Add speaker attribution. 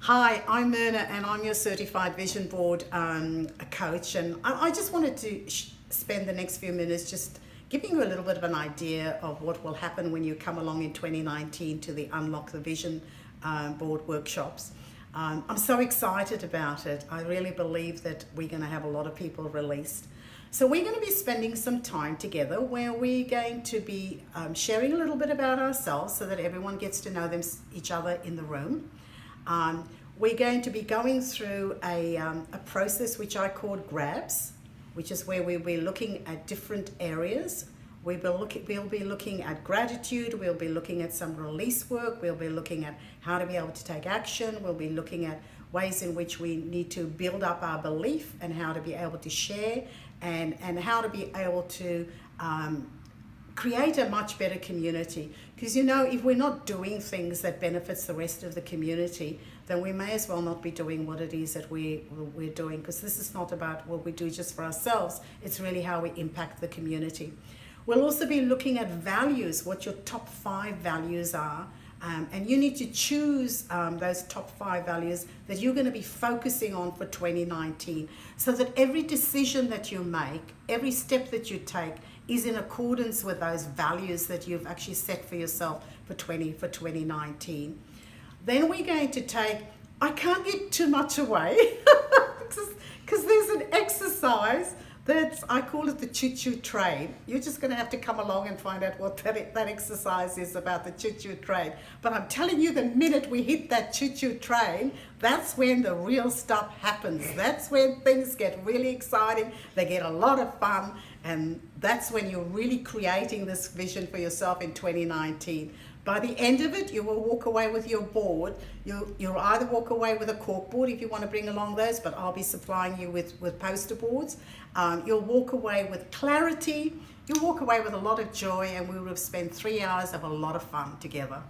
Speaker 1: Hi, I'm Myrna and I'm your certified vision board coach, and I just wanted to spend the next few minutes just giving you a little bit of an idea of what will happen when you come along in 2019 to the Unlock the Vision board workshops. I'm so excited about it. I really believe that we're going to have a lot of people released. So we're going to be spending some time together where we're going to be sharing a little bit about ourselves so that everyone gets to know each other in the room. We're going to be going through a process which I called grabs, which is where we'll be looking at different areas. We'll be looking at gratitude, we'll be looking at some release work, we'll be looking at how to be able to take action, we'll be looking at ways in which we need to build up our belief and how to be able to share and how to be able to create a much better community. Because if we're not doing things that benefits the rest of the community, then we may as well not be doing what it is that we're doing, because this is not about what we do just for ourselves, it's really how we impact the community. We'll also be looking at values, what your top 5 values are, and you need to choose those top 5 values that you're going to be focusing on for 2019, so that every decision that you make, every step that you take is in accordance with those values that you've actually set for yourself for 2019. Then we're going to take, I can't get too much away, because there's an exercise I call it the choo-choo train. You're just going to have to come along and find out what that exercise is about, the choo-choo train. But I'm telling you, the minute we hit that choo-choo train, that's when the real stuff happens. That's when things get really exciting, they get a lot of fun, and that's when you're really creating this vision for yourself in 2019. By the end of it, you will walk away with your board. You'll either walk away with a cork board if you want to bring along those, but I'll be supplying you with poster boards. You'll walk away with clarity. You'll walk away with a lot of joy, and we will have spent 3 hours of a lot of fun together.